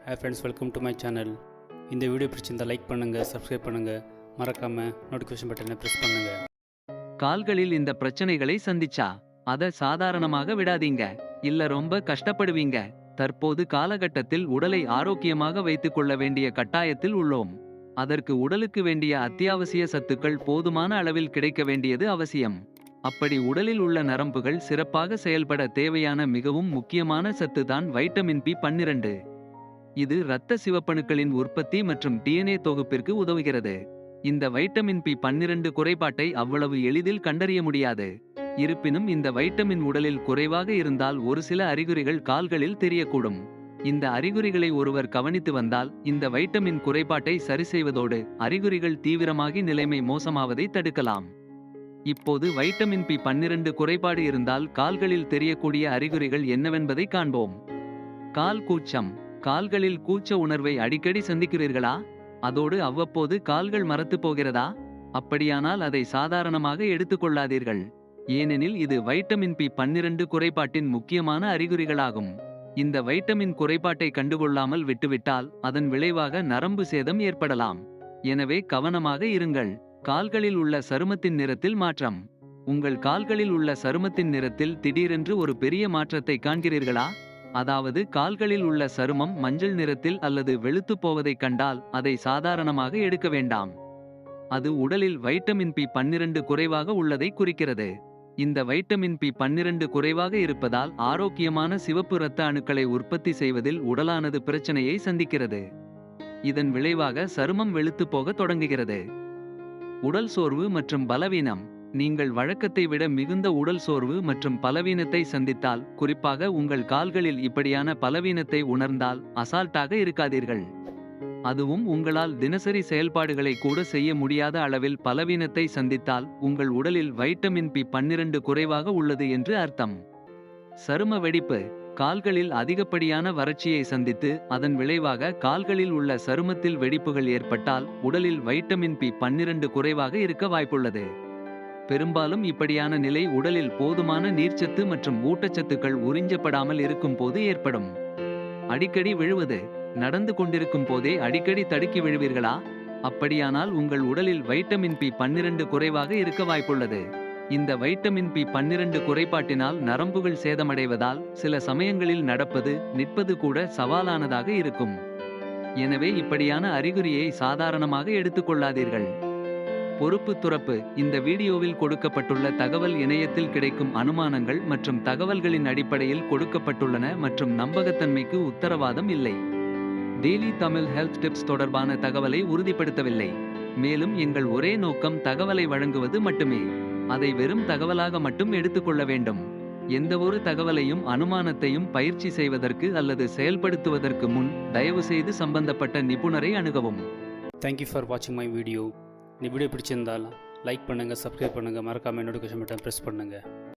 Hi friends, welcome to my channel. இந்த video பிடிச்சிருந்தா like பண்ணுங்கள், சப்ஸ்கிரைப் பண்ணுங்கள், மறக்காமல் நோட்டிஃபிகேஷன் பட்டனை ப்ரெஸ் பண்ணுங்கள். கால்களில் இந்த பிரச்சனைகளை சந்திச்சா அத சாதாரணமாக விடாதீங்க. இல்ல ரொம்ப கஷ்டப்படுவீங்க. தற்போது காலகட்டத்தில் உடலை ஆரோக்கியமாக வைத்துக் கொள்ள வேண்டிய கட்டாயத்தில் உள்ளோம். அதற்கு உடலுக்கு வேண்டிய அத்தியாவசிய சத்துக்கள் போதுமான அளவில் கிடைக்க வேண்டியது அவசியம். அப்படி உடலில் உள்ள நரம்புகள் சிறப்பாக செயல்பட தேவையான மிகவும் முக்கியமான சத்து தான் வைட்டமின் பி12. இது இரத்த சிவப்பணுக்களின் உற்பத்தி மற்றும் டிஎன்ஏ தொகுப்பிற்கு உதவுகிறது. இந்த வைட்டமின் பி12 குறைபாட்டை அவ்வளவு எளிதில் கண்டறிய முடியாது. இருப்பினும் இந்த வைட்டமின் உடலில் குறைவாக இருந்தால் ஒரு சில அறிகுறிகள் கால்களில் தெரியக்கூடும். இந்த அறிகுறிகளை ஒருவர் கவனித்து வந்தால் இந்த வைட்டமின் குறைபாட்டை சரிசெய்வதோடு அறிகுறிகள் தீவிரமாகி நிலைமை மோசமாவதை தடுக்கலாம். இப்போது வைட்டமின் பி12 குறைபாடு இருந்தால் கால்களில் தெரியக்கூடிய அறிகுறிகள் என்னவென்பதை காண்போம். கால் கூச்சம். கால்களில் கூச்ச உணர்வை அடிக்கடி சந்திக்கிறீர்களா? அதோடு அவ்வப்போது கால்கள் மரத்து போகிறதா? அப்படியானால் அதை சாதாரணமாக எடுத்துக்கொள்ளாதீர்கள். ஏனெனில் இது வைட்டமின் பி12 குறைபாட்டின் முக்கியமான அறிகுறிகளாகும். இந்த வைட்டமின் குறைபாட்டை கண்டுகொள்ளாமல் விட்டுவிட்டால் அதன் விளைவாக நரம்பு சேதம் ஏற்படலாம். எனவே கவனமாக இருங்கள். கால்களில் உள்ள சருமத்தின் நிறத்தில் மாற்றம். உங்கள் கால்களில் உள்ள சருமத்தின் நிறத்தில் திடீரென்று ஒரு பெரிய மாற்றத்தை காண்கிறீர்களா? அதாவது கால்களில் உள்ள சருமம் மஞ்சள் நிறத்தில் அல்லது வெளுத்து போவதைக் கண்டால் அதை சாதாரணமாக எடுக்க வேண்டாம். அது உடலில் வைட்டமின் பி12 குறைவாக உள்ளதை குறிக்கிறது. இந்த வைட்டமின் பி12 குறைவாக இருப்பதால் ஆரோக்கியமான சிவப்பு இரத்த அணுக்களை உற்பத்தி செய்வதில் உடலானது பிரச்சனையை சந்திக்கிறது. இதன் விளைவாக சருமம் வெளுத்து போக தொடங்குகிறது. உடல் சோர்வு மற்றும் பலவீனம். நீங்கள் வழக்கத்தை விட மிகுந்த உடல் சோர்வு மற்றும் பலவீனத்தை சந்தித்தால், குறிப்பாக உங்கள் கால்களில் இப்படியான பலவீனத்தை உணர்ந்தால் அசால்ட்டாக இருக்காதீர்கள். அதுவும் உங்களால் தினசரி செயல்பாடுகளை கூட செய்ய முடியாத அளவில் பலவீனத்தை சந்தித்தால் உங்கள் உடலில் வைட்டமின் பி12 குறைவாக உள்ளது என்று அர்த்தம். சரும வெடிப்பு. கால்களில் அதிகப்படியான வறட்சியை சந்தித்து அதன் விளைவாக கால்களில் உள்ள சருமத்தில் வெடிப்புகள் ஏற்பட்டால் உடலில் வைட்டமின் பி12 குறைவாக இருக்க வாய்ப்புள்ளது. பெரும்பாலும் இப்படியான நிலை உடலில் போதுமான நீர்ச்சத்து மற்றும் ஊட்டச்சத்துக்கள் உறிஞ்சப்படாமல் இருக்கும் போது ஏற்படும். அடிக்கடி விழுவது. நடந்து கொண்டிருக்கும் போதே அடிக்கடி தடுக்கி விழுவீர்களா? அப்படியானால் உங்கள் உடலில் வைட்டமின் பி12 குறைவாக இருக்க வாய்ப்புள்ளது. இந்த வைட்டமின் பி12 குறைபாட்டினால் நரம்புகள் சேதமடைவதால் சில சமயங்களில் நடப்பது, நிற்பது கூட சவாலானதாக இருக்கும். எனவே இப்படியான அறிகுறியை சாதாரணமாக எடுத்துக்கொள்ளாதீர்கள். பொறுப்பு துறப்பு. இந்த வீடியோவில் கொடுக்கப்பட்டுள்ள தகவல் இணையத்தில் கிடைக்கும் அனுமானங்கள் மற்றும் தகவல்களின் அடிப்படையில் கொடுக்கப்பட்டுள்ளன மற்றும் நம்பகத்தன்மைக்கு உத்தரவாதம் இல்லை. டெய்லி தமிழ் ஹெல்த் டிப்ஸ் தொடர்பான தகவலை உறுதிப்படுத்தவில்லை. மேலும் எங்கள் ஒரே நோக்கம் தகவலை வழங்குவது மட்டுமே. அதை வெறும் தகவலாக மட்டும் எடுத்துக்கொள்ள வேண்டும். எந்தவொரு தகவலையும் அனுமானத்தையும் பயிற்சி செய்வதற்கு அல்லது செயல்படுத்துவதற்கு முன் தயவுசெய்து சம்பந்தப்பட்ட நிபுணரை அணுகவும். தேங்க்யூ ஃபார் வாட்சிங் மை வீடியோ. இந்த வீடியோ பிடிச்சிருந்தால் லைக் பண்ணுங்கள், சப்ஸ்கிரைப் பண்ணுங்கள், மறக்காமல் நோட்டிஃபிகேஷன் பட்டன் ப்ரெஸ் பண்ணுங்கள்.